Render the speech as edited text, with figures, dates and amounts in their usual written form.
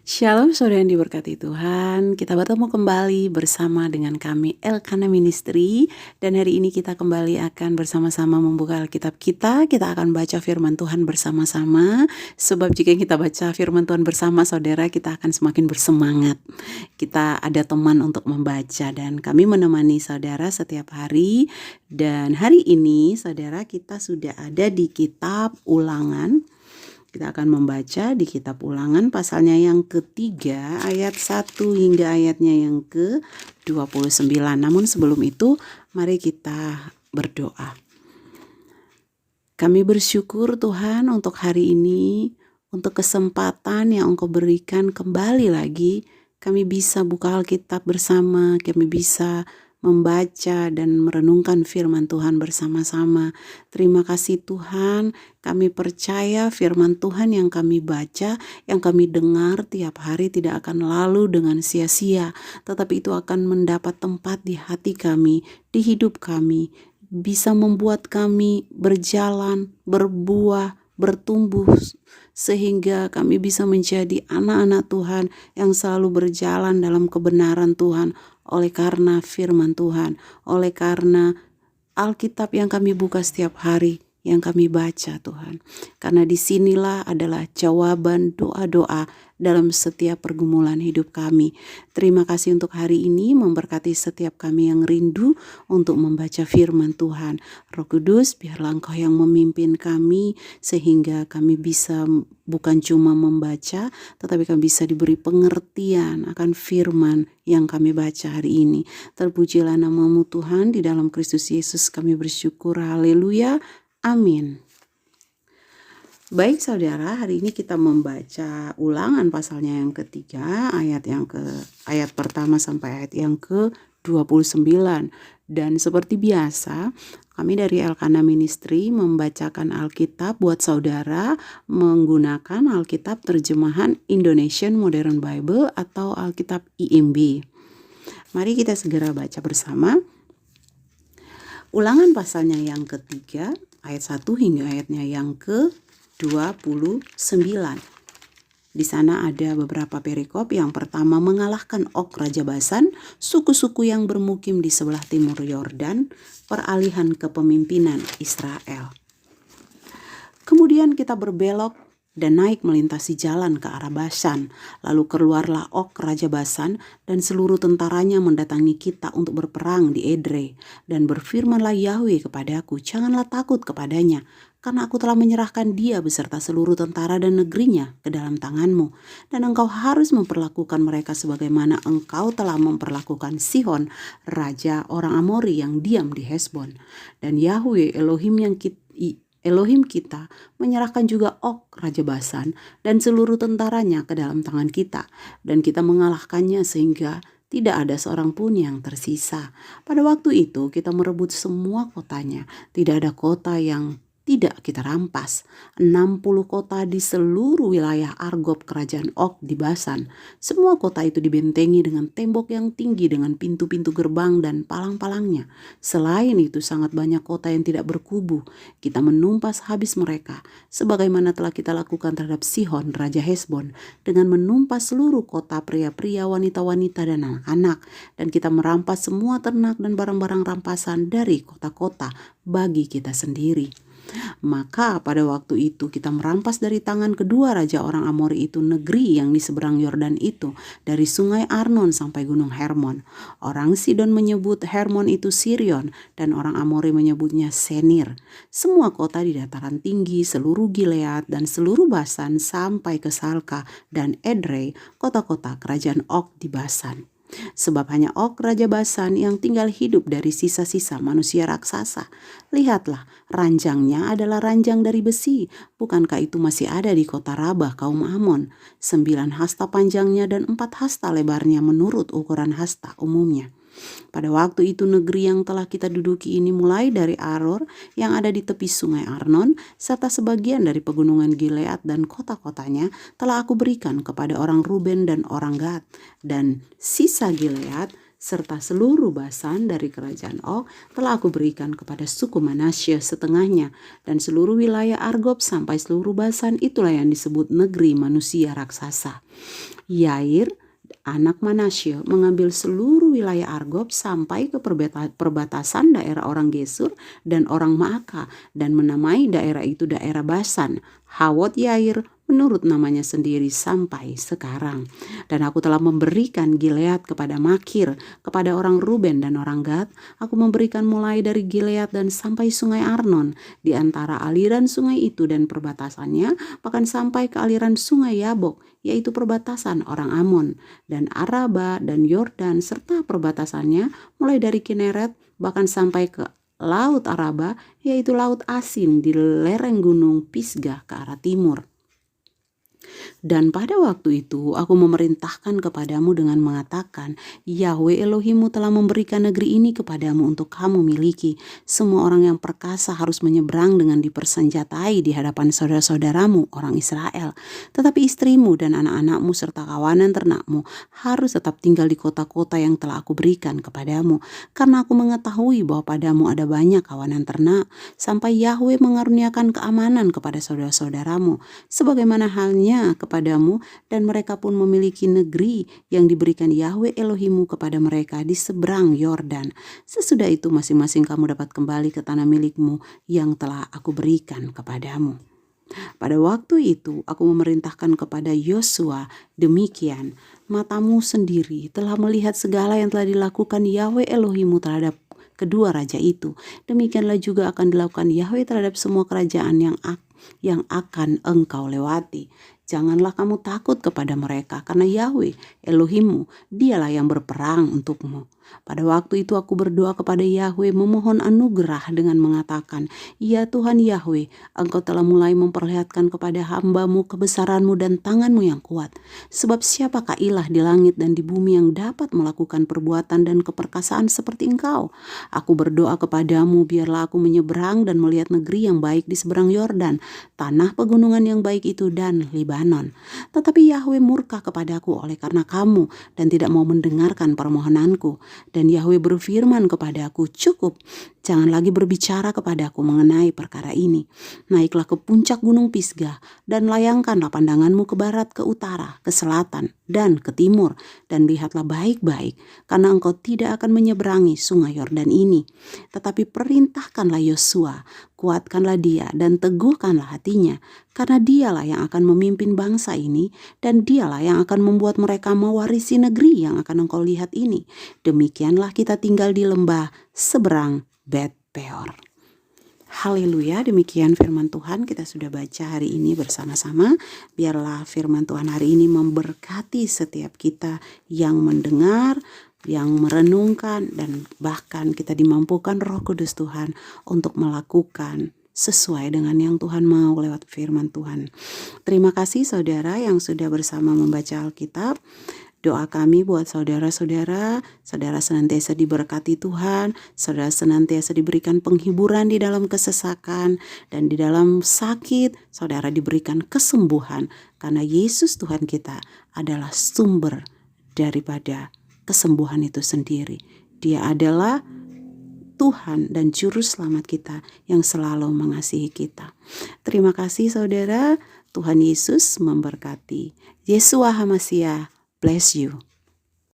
Shalom saudara yang diberkati Tuhan, kita bertemu kembali bersama dengan kami Elkana Ministry. Dan hari ini kita kembali akan bersama-sama membuka Alkitab kita akan baca firman Tuhan bersama-sama. Sebab jika kita baca firman Tuhan bersama saudara, kita akan semakin bersemangat. Kita ada teman untuk membaca dan kami menemani saudara setiap hari. Dan hari ini saudara kita sudah ada di kitab Ulangan. Kita akan membaca di kitab Ulangan pasalnya yang ketiga ayat 1 hingga ayatnya yang ke-29. Namun sebelum itu mari kita berdoa. Kami bersyukur Tuhan untuk hari ini, untuk kesempatan yang Engkau berikan kembali lagi. Kami bisa buka Alkitab bersama, kami bisa membaca dan merenungkan firman Tuhan bersama-sama. Terima kasih Tuhan, kami percaya firman Tuhan yang kami baca, yang kami dengar tiap hari tidak akan lalu dengan sia-sia, tetapi itu akan mendapat tempat di hati kami, di hidup kami, bisa membuat kami berjalan, berbuah, bertumbuh, sehingga kami bisa menjadi anak-anak Tuhan yang selalu berjalan dalam kebenaran Tuhan, oleh karena firman Tuhan, oleh karena Alkitab yang kami buka setiap hari, yang kami baca Tuhan. Karena disinilah adalah jawaban doa-doa dalam setiap pergumulan hidup kami. Terima kasih untuk hari ini, memberkati setiap kami yang rindu untuk membaca firman Tuhan. Roh Kudus, biarlah Engkau yang memimpin kami, sehingga kami bisa bukan cuma membaca, tetapi kami bisa diberi pengertian akan firman yang kami baca hari ini. Terpujilah nama-Mu Tuhan, di dalam Kristus Yesus kami bersyukur. Haleluya. Amin. Baik saudara, hari ini kita membaca Ulangan pasalnya yang ketiga, ayat pertama sampai ayat yang ke-29. Dan seperti biasa, kami dari Elkana Ministry membacakan Alkitab buat saudara menggunakan Alkitab terjemahan Indonesian Modern Bible atau Alkitab IMB. Mari kita segera baca bersama. Ulangan pasalnya yang ketiga, ayat 1 hingga ayatnya yang ke-29. Di sana ada beberapa perikop. Yang pertama, mengalahkan Og Raja Basan, suku-suku yang bermukim di sebelah timur Yordan, peralihan kepemimpinan Israel. Kemudian kita berbelok dan naik melintasi jalan ke arah Basan. Lalu keluarlah Og Raja Basan dan seluruh tentaranya mendatangi kita untuk berperang di Edrei. Dan berfirmanlah Yahweh kepadaku, janganlah takut kepadanya, karena aku telah menyerahkan dia beserta seluruh tentara dan negerinya ke dalam tanganmu. Dan engkau harus memperlakukan mereka sebagaimana engkau telah memperlakukan Sihon, raja orang Amori yang diam di Hesbon. Dan Yahweh Elohim kita menyerahkan juga Og Raja Basan dan seluruh tentaranya ke dalam tangan kita. Dan kita mengalahkannya sehingga tidak ada seorang pun yang tersisa. Pada waktu itu kita merebut semua kotanya. Tidak ada kota yang tidak kita rampas. 60 kota di seluruh wilayah Argob kerajaan Og di Basan. Semua kota itu dibentengi dengan tembok yang tinggi dengan pintu-pintu gerbang dan palang-palangnya. Selain itu sangat banyak kota yang tidak berkubu. Kita menumpas habis mereka, sebagaimana telah kita lakukan terhadap Sihon, Raja Hesbon, dengan menumpas seluruh kota pria-pria, wanita-wanita, dan anak-anak. Dan kita merampas semua ternak dan barang-barang rampasan dari kota-kota bagi kita sendiri. Maka pada waktu itu kita merampas dari tangan kedua raja orang Amori itu negeri yang di seberang Yordan itu, dari sungai Arnon sampai gunung Hermon. Orang Sidon menyebut Hermon itu Sirion, dan orang Amori menyebutnya Senir. Semua kota di dataran tinggi, seluruh Gilead dan seluruh Basan sampai ke Salka dan Edrei, kota-kota kerajaan Og di Basan. Sebab hanya Og Raja Basan yang tinggal hidup dari sisa-sisa manusia raksasa. Lihatlah, ranjangnya adalah ranjang dari besi. Bukankah itu masih ada di kota Rabah kaum Amon? 9 hasta panjangnya dan 4 hasta lebarnya menurut ukuran hasta umumnya. Pada waktu itu negeri yang telah kita duduki ini mulai dari Aror yang ada di tepi sungai Arnon, serta sebagian dari pegunungan Gilead dan kota-kotanya telah aku berikan kepada orang Ruben dan orang Gad. Dan sisa Gilead serta seluruh Basan dari kerajaan Og telah aku berikan kepada suku Manasye setengahnya, dan seluruh wilayah Argob sampai seluruh Basan itulah yang disebut negeri manusia raksasa. Yair, anak Manasye, mengambil seluruh wilayah Argob sampai ke perbatasan daerah orang Gesur dan orang Maaka, dan menamai daerah itu daerah Basan. Hawot Yair menurut namanya sendiri sampai sekarang. Dan aku telah memberikan Gilead kepada Makir, kepada orang Ruben dan orang Gad. Aku memberikan mulai dari Gilead dan sampai sungai Arnon, di antara aliran sungai itu dan perbatasannya, bahkan sampai ke aliran sungai Yabok, yaitu perbatasan orang Amon, dan Araba dan Yordan serta perbatasannya, mulai dari Kineret bahkan sampai ke Laut Araba, yaitu Laut Asin di lereng gunung Pisgah ke arah timur. Dan pada waktu itu aku memerintahkan kepadamu dengan mengatakan, Yahweh Elohimmu telah memberikan negeri ini kepadamu untuk kamu miliki. Semua orang yang perkasa harus menyeberang dengan dipersenjatai di hadapan saudara-saudaramu orang Israel. Tetapi istrimu dan anak-anakmu serta kawanan ternakmu harus tetap tinggal di kota-kota yang telah aku berikan kepadamu. Karena aku mengetahui bahwa padamu ada banyak kawanan ternak, sampai Yahweh mengaruniakan keamanan kepada saudara-saudaramu, sebagaimana halnya kepadamu, dan mereka pun memiliki negeri yang diberikan Yahweh Elohimmu kepada mereka di seberang Yordan. Sesudah itu masing-masing kamu dapat kembali ke tanah milikmu yang telah aku berikan kepadamu. Pada waktu itu aku memerintahkan kepada Yosua demikian, matamu sendiri telah melihat segala yang telah dilakukan Yahweh Elohimmu terhadap kedua raja itu. Demikianlah juga akan dilakukan Yahweh terhadap semua kerajaan yang akan engkau lewati. Janganlah kamu takut kepada mereka, karena Yahweh Elohimmu dialah yang berperang untukmu. Pada waktu itu aku berdoa kepada Yahweh memohon anugerah dengan mengatakan, Ya Tuhan Yahweh, Engkau telah mulai memperlihatkan kepada hamba-Mu kebesaran-Mu dan tangan-Mu yang kuat. Sebab siapakah ilah di langit dan di bumi yang dapat melakukan perbuatan dan keperkasaan seperti Engkau? Aku berdoa kepadamu, biarlah aku menyeberang dan melihat negeri yang baik di seberang Yordan, tanah pegunungan yang baik itu dan Libanon. Tetapi Yahweh murka kepadaku oleh karena kamu dan tidak mau mendengarkan permohonanku. Dan Yahweh berfirman kepadaku, cukup, jangan lagi berbicara kepadaku mengenai perkara ini. Naiklah ke puncak gunung Pisgah dan layangkanlah pandanganmu ke barat, ke utara, ke selatan, dan ke timur. Dan lihatlah baik-baik, karena engkau tidak akan menyeberangi sungai Yordan ini. Tetapi perintahkanlah Yosua, kuatkanlah dia dan teguhkanlah hatinya, karena dialah yang akan memimpin bangsa ini, dan dialah yang akan membuat mereka mewarisi negeri yang akan engkau lihat ini. Demikianlah kita tinggal di lembah seberang Bet Peor. Haleluya, demikian firman Tuhan kita sudah baca hari ini bersama-sama. Biarlah firman Tuhan hari ini memberkati setiap kita yang mendengar, yang merenungkan, dan bahkan kita dimampukan Roh Kudus Tuhan untuk melakukan sesuai dengan yang Tuhan mau lewat firman Tuhan. Terima kasih saudara yang sudah bersama membaca Alkitab. Doa kami buat saudara-saudara, saudara senantiasa diberkati Tuhan, saudara senantiasa diberikan penghiburan di dalam kesesakan, dan di dalam sakit, saudara diberikan kesembuhan, karena Yesus Tuhan kita adalah sumber daripada kesembuhan itu sendiri. Dia adalah Tuhan dan Juru Selamat kita yang selalu mengasihi kita. Terima kasih saudara, Tuhan Yesus memberkati. Yeshua HaMashiach bless you.